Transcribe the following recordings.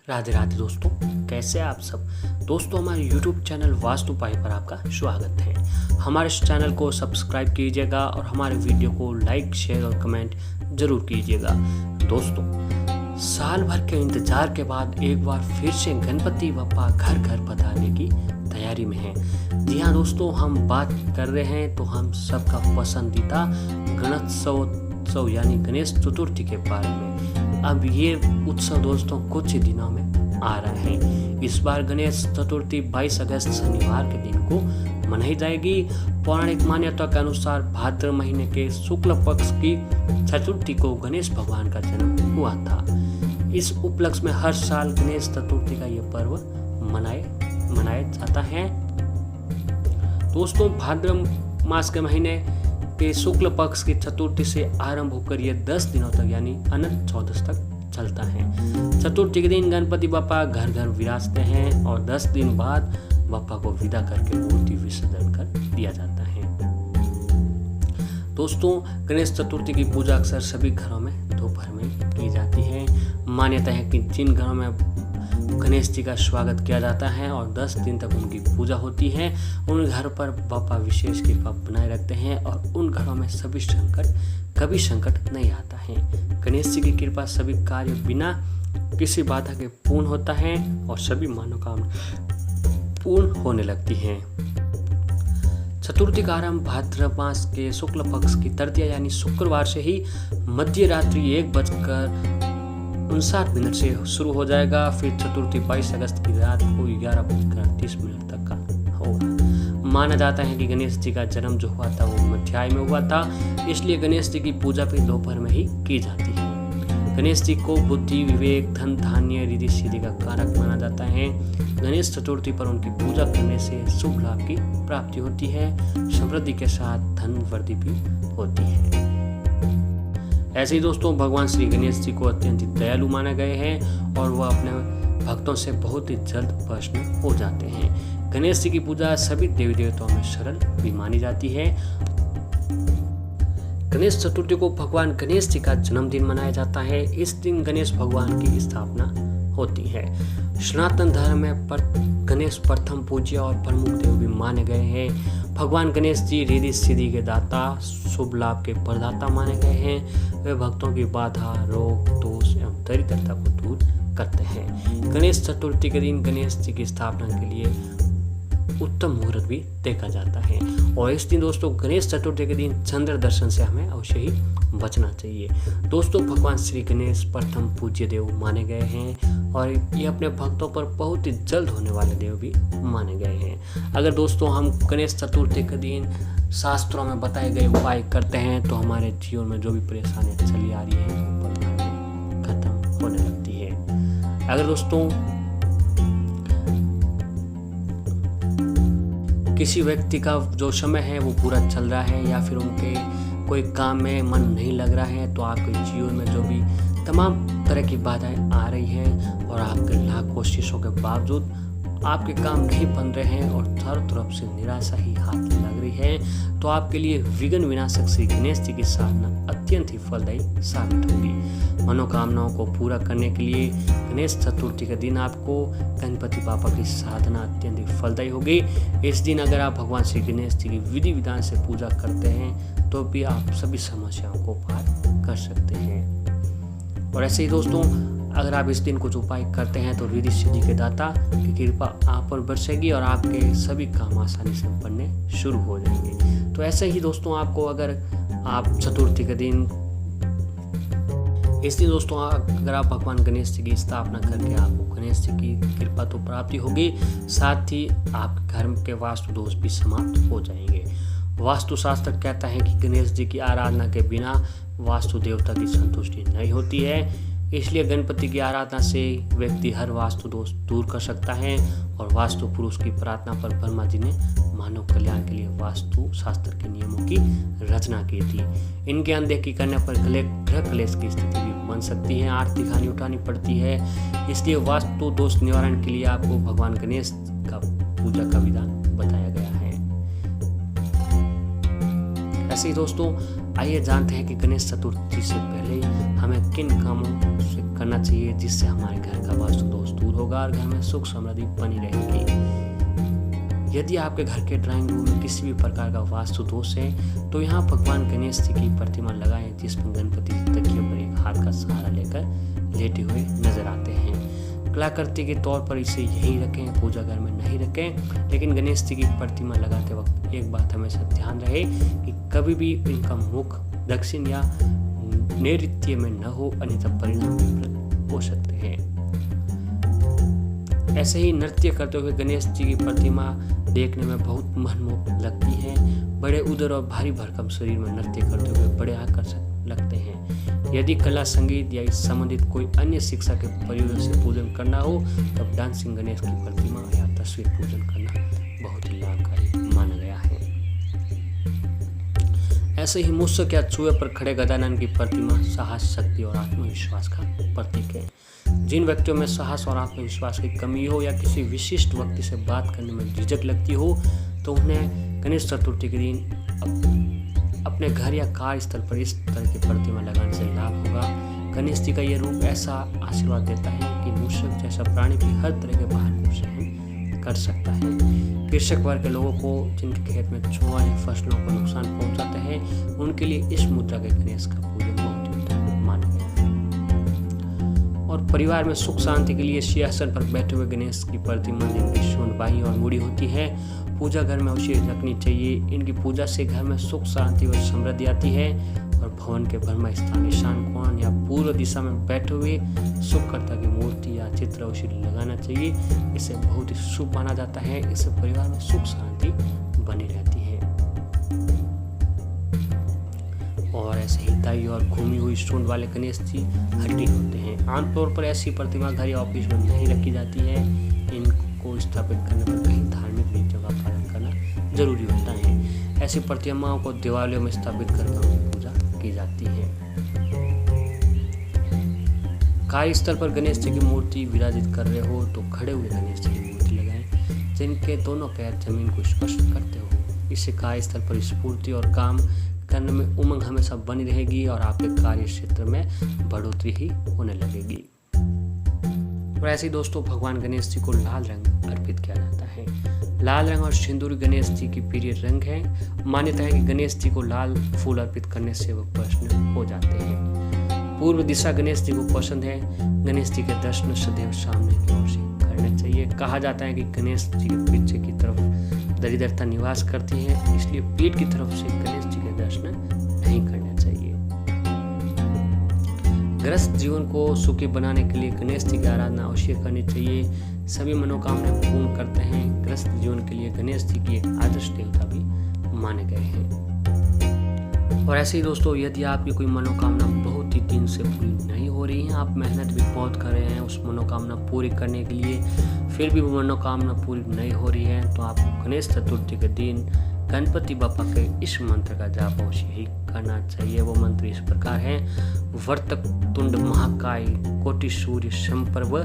राधे राधे दोस्तों, कैसे आप सब। दोस्तों, हमारे YouTube चैनल वास्तु उपाय पर आपका स्वागत है। हमारे इस चैनल को सब्सक्राइब कीजिएगा और हमारे वीडियो को लाइक, शेयर और कमेंट जरूर कीजिएगा। दोस्तों, साल भर के इंतजार के बाद एक बार फिर से गणपति बप्पा घर घर पधारने की तैयारी में है। जी हाँ दोस्तों, हम बात कर रहे हैं तो हम सबका पसंदीदा गणेशोत्सव यानी गणेश चतुर्थी के बारे में। अब ये उत्सव दोस्तों कुछ ही दिनों में आ रहा है। इस बार गणेश चतुर्थी 22 अगस्त शनिवार के दिन को मनाई जाएगी। पौराणिक मान्यता के अनुसार भाद्र महीने के शुक्ल पक्ष की चतुर्थी को गणेश भगवान का जन्म हुआ था। इस उपलक्ष्य में हर साल गणेश चतुर्थी का यह पर्व मनाया जाता है। दोस्तों, भाद्र मास के महीने के शुक्ल पक्ष की चतुर्थी से आरंभ होकर यह 10 दिनों तक यानी अनंत चौदस तक चलता है। चतुर्थी के दिन गणपति बप्पा घर घर विराजते हैं और 10 दिन बाद बप्पा को विदा करके मूर्ति विसर्जन कर दिया जाता है। दोस्तों, गणेश चतुर्थी की पूजा अक्सर सभी घरों में दोपहर में की जाती है। मान्यता है कि जिन घरों में गणेश जी का स्वागत किया जाता है और 10 दिन तक उनकी पूजा होती है, उन घर पर बप्पा विशेष कृपा बनाए रखते हैं और उन घरों में कभी संकट नहीं आता है। गणेश जी की कृपा सभी कार्य बिना किसी बाधा के पूर्ण होता है और सभी मनोकामना पूर्ण होने लगती हैं। चतुर्थी का आरंभ भाद्र मास के शुक्ल पक्ष की तृतीया यानी शुक्रवार से ही मध्य रात्रि 1:59 से शुरू हो जाएगा। फिर चतुर्थी 22 अगस्त की रात को 11:38 तक का होगा। माना जाता है कि गणेश जी का जन्म जो हुआ था वो मध्याह्न में हुआ था, इसलिए गणेश जी की पूजा भी दोपहर में ही की जाती है। गणेश जी को बुद्धि, विवेक, धन, धान्य, रिद्धि सिद्धि का कारक माना जाता है। गणेश चतुर्थी पर उनकी पूजा करने से शुभ लाभ की प्राप्ति होती है, समृद्धि के साथ धन वृद्धि भी होती है। ऐसे ही दोस्तों, भगवान श्री गणेश जी को अत्यंत दयालु माने गए हैं और वह अपने भक्तों से बहुत ही जल्द प्रसन्न हो जाते हैं। गणेश जी की पूजा सभी देवी देवताओं में सरल भी मानी जाती है। गणेश चतुर्थी को भगवान गणेश जी का जन्मदिन मनाया जाता है। इस दिन गणेश भगवान की स्थापना होती है। सनातन धर्म में गणेश प्रथम पूज्य और प्रमुख देव भी माने गए हैं। भगवान गणेश जी रिद्धि सिद्धि के दाता, शुभ लाभ के प्रदाता माने गए हैं। वे भक्तों की बाधा, रोग, दोष एवं दरिद्रता को दूर करते हैं। गणेश चतुर्थी के दिन गणेश जी की स्थापना के लिए उत्तम मुहूर्त भी देखा जाता है और इस दिन दोस्तों गणेश चतुर्थी के दिन चंद्र दर्शन से हमें अवश्य ही बचना चाहिए। दोस्तों, भगवान श्री गणेश प्रथम पूज्य देव माने गए हैं और ये अपने भक्तों पर बहुत ही जल्द होने वाले देव भी माने गए हैं। अगर दोस्तों हम गणेश चतुर्थी के दिन शास्त्रों में बताए गए उपाय करते हैं तो हमारे जीवन में जो भी परेशानियां चली आ रही है वो पल भर में खत्म होने लगती है। अगर दोस्तों किसी व्यक्ति का जो समय है वो पूरा चल रहा है या फिर उनके कोई काम में मन नहीं लग रहा है, तो आपके जीवन में जो भी तमाम तरह की बाधाएं आ रही हैं और आपके लाख कोशिशों के बावजूद आपके काम नहीं बन रहे हैं और चारों तरफ से निराशा ही हाथ लग रही है, तो आपके लिए विघ्न विनाशक श्री गणेश जी की साधना अत्यंत ही फलदायी साबित होगी। मनोकामनाओं को पूरा करने के लिए गणेश चतुर्थी के दिन आपको गणपति बाबा की साधना अत्यंत ही फलदायी होगी। इस दिन अगर आप भगवान श्री गणेश जी की विधि विधान से पूजा करते हैं तो भी आप सभी समस्याओं को पार कर सकते हैं। और ऐसे ही दोस्तों, अगर आप इस दिन कुछ उपाय करते हैं तो रिद्धि सिद्धि के दाता की कृपा आप पर बरसेगी और आपके सभी काम आसानी से बनने शुरू हो जाएंगे। तो ऐसे ही दोस्तों, आपको अगर आप चतुर्थी के दिन इस दिन दोस्तों अगर आप भगवान गणेश जी की स्थापना करके आपको गणेश जी की कृपा तो प्राप्ति होगी, साथ ही आपके घर के वास्तु दोष भी समाप्त हो जाएंगे। वास्तु शास्त्र कहता है कि गणेश जी की आराधना के बिना वास्तु देवता की संतुष्टि नहीं होती है, इसलिए गणपति की आराधना से व्यक्ति हर वास्तु दोष दूर कर सकता है। और वास्तु पुरुष की प्रार्थना पर ब्रह्मा जी ने मानव कल्याण के लिए वास्तु शास्त्र के नियमों की रचना की थी। इनके अनदेखी करने पर ग्रह क्लेश की स्थिति भी बन सकती है, आर्थिक हानि उठानी पड़ती है। इसलिए वास्तु दोष निवारण के लिए आपको भगवान गणेश का पूजा का विधान बताया गया है। ऐसे ही दोस्तों, आइए जानते हैं कि गणेश चतुर्थी से पहले हमें किन कामों से करना चाहिए जिससे हमारे घर का वास्तु दोष दूर होगा और घर में सुख समृद्धि बनी रहेगी। यदि आपके घर के ड्राइंग रूम में किसी भी प्रकार का वास्तु दोष है तो यहाँ भगवान गणेश जी की प्रतिमा लगाएं, जिसमें गणपति तकिए पर एक हाथ का सहारा लेकर लेटे हुए नजर आते हैं। कलाकृति के तौर पर इसे यहीं रखें, पूजा घर में नहीं रखें। लेकिन गणेश जी की प्रतिमा लगाते वक्त एक बात हमेशा ध्यान रहे कि कभी भी इनका मुख दक्षिण या नैऋत्य में न हो, अन्यथा परिणाम विपरीत हो सकते हैं। ऐसे ही नृत्य करते हुए गणेश जी की प्रतिमा देखने में बहुत मनमोहक लगती है। बड़े उदर और भारी भरकम शरीर में नृत्य करते हुए बड़े आकर्षक लगते हैं। यदि कला, संगीत या इस संबंधित कोई अन्य शिक्षा के प्रयोग से पूजन करना हो तब डांसिंग गणेश की प्रतिमा या तस्वीर पूजन करना बहुत ही लाभकारी माना गया है। ऐसे ही मूषक या चूहे पर खड़े गजानन की प्रतिमा साहस, शक्ति और आत्मविश्वास का प्रतीक है। जिन व्यक्तियों में साहस और आत्मविश्वास की कमी हो या किसी विशिष्ट व्यक्ति से बात करने में झिझक लगती हो तो उन्हें गणेश चतुर्थी के दिन अपने घर या कार्यस्थल पर इस तरह की प्रतिमा लगाने से लाभ होगा। गणेश जी का यह रूप ऐसा आशीर्वाद देता है कि मूषक जैसा प्राणी भी हर तरह के बाहर को सहन कर सकता है। कृषक वर्ग के लोगों को जिनके खेत में चूहा या फसलों को नुकसान पहुंचाते हैं, उनके लिए इस मुद्रा के गणेश का पूजन बहुत ही उत्तम माना गया है। और परिवार में सुख शांति के लिए सिंहासन पर बैठे हुए गणेश की प्रतिमा जिनकी सूंड बाई और मुड़ी होती है, पूजा घर में अवश्य रखनी चाहिए। इनकी पूजा से घर में सुख शांति और समृद्धि आती है। और भवन के ब्रह्म स्थान, ईशान कोण या पूर्व दिशा में बैठे हुए सुखकर्ता की मूर्ति या चित्र अवश्य लगाना चाहिए। इसे बहुत ही शुभ माना जाता है। इससे परिवार में सुख शांति बनी रहती है। और ऐसे ही दाई और घूमी हुई सूंड वाले गणेश जी हड्डी होते हैं। आमतौर पर ऐसी प्रतिमा घर या ऑफिस में नहीं रखी जाती है। इनको स्थापित करने पर कहीं धार्मिक रीतियों का पालन करना जरूरी होता है। ऐसी प्रतिमाओं को दिवालियों में स्थापित कर पूजा की जाती है। कार्यस्थल पर गणेश जी की मूर्ति विराजित कर रहे हो तो खड़े हुए गणेश जी की मूर्ति लगाएं, जिनके दोनों पैर जमीन को स्पर्श करते हो। इससे कार्यस्थल पर स्फूर्ति और काम करने में उमंग हमेशा बनी रहेगी और आपके कार्य क्षेत्र में बढ़ोतरी ही होने लगेगी। और ऐसे ही दोस्तों भगवान गणेश जी को लाल रंग अर्पित किया जाता है। लाल रंग और सिंदूर गणेश जी की प्रिय रंग है। मान्यता है कि गणेश जी को लाल फूल अर्पित करने से वो प्रसन्न हो जाते हैं। पूर्व दिशा गणेश जी को पसंद है। गणेश जी के दर्शन सदैव सामने की ओर से करने चाहिए। कहा जाता है कि गणेश जी के पीछे की तरफ दरिद्रता निवास करती है, इसलिए पीठ की तरफ से गणेश जी के दर्शन नहीं करने चाहिए। ग्रस्त जीवन को सुखी बनाने के लिए गणेश जी की आराधना अवश्य करनी चाहिए। सभी मनोकामनाएं पूर्ण करते हैं। ग्रस्त जीवन के लिए गणेश जी की एक आदर्श देवता भी माने गए हैं। और ऐसे ही दोस्तों यदि आपकी कोई मनोकामना बहुत ही दिन से पूरी नहीं हो रही है, आप मेहनत भी बहुत कर रहे हैं उस मनोकामना पूरी करने के लिए, फिर भी वो मनोकामना पूरी नहीं हो रही है, तो आपको गणेश चतुर्थी के दिन गणपति बप्पा के इस मंत्र का जाप अवश्य ही करना चाहिए। वो मंत्र इस प्रकार है: वर्तक तुंड महाकाय कोटि सूर्य समप्रभ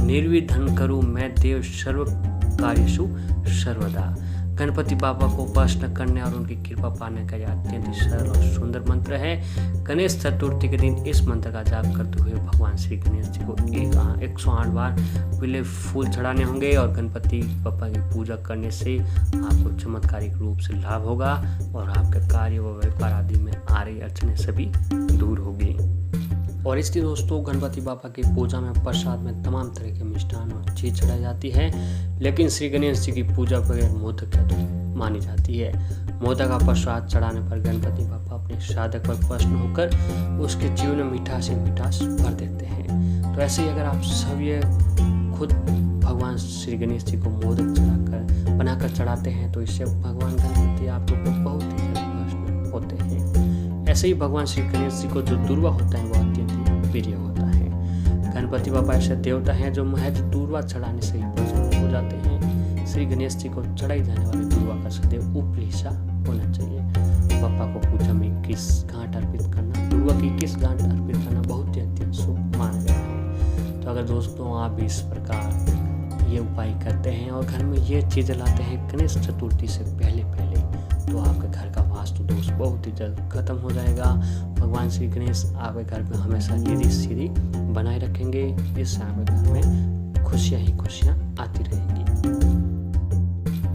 निर्विघ्नं करो मैं देव सर्व कार्येषु सर्वदा। गणपति बाबा को उपासना करने और उनकी कृपा पाने का यह अत्यंत सरल और सुंदर मंत्र है। गणेश चतुर्थी के दिन इस मंत्र का जाप करते हुए भगवान श्री गणेश जी को 108 बार पीले फूल चढ़ाने होंगे और गणपति बाबा की पूजा करने से आपको चमत्कारिक रूप से लाभ होगा और आपके कार्य व व्यापार आदि में आ रही अड़चनें सभी दूर होगी। और इसलिए दोस्तों गणपति बाबा की पूजा में प्रसाद में तमाम तरह के मिष्ठान और चीज चढ़ाई जाती है, लेकिन श्री गणेश जी की पूजा बगैर मोदक की मानी जाती है। मोदक का प्रसाद चढ़ाने पर गणपति बाबा अपने साधक पर प्रसन्न होकर उसके जीवन में मिठास ही मिठास भर देते हैं। तो ऐसे ही अगर आप सब ये खुद भगवान श्री गणेश जी को मोदक बनाकर चढ़ाते हैं तो इससे भगवान गणपति आप लोग को बहुत ही प्रसन्न होते हैं। ऐसे ही भगवान श्री गणेश जी को जो दूर्वा होता है वो अत्यंत प्रिय होता है। गणपति बाबा ऐसे देवता हैं जो महज दूर्वा चढ़ाने से ही प्रसन्न हो जाते हैं। श्री गणेश जी को चढ़ाई जाने वाले दूर्वा का सदैव ऊपरी हिस्सा होना चाहिए। बाबा को पूजा में किस गांठ अर्पित करना, दूर्वा की किस गांठ अर्पित करना बहुत ही अत्यंत शुभ माना गया है। तो अगर दोस्तों आप भी इस प्रकार ये उपाय करते हैं और घर में ये चीज़ें लाते हैं गणेश चतुर्थी से पहले तो आपके घर का वास्तु दोष बहुत ही जल्द खत्म हो जाएगा। भगवान श्री गणेश आपके घर में हमेशा रिद्धि सिद्धि बनाए रखेंगे, जिससे आपके घर में खुश खुशियाँ ही खुशियाँ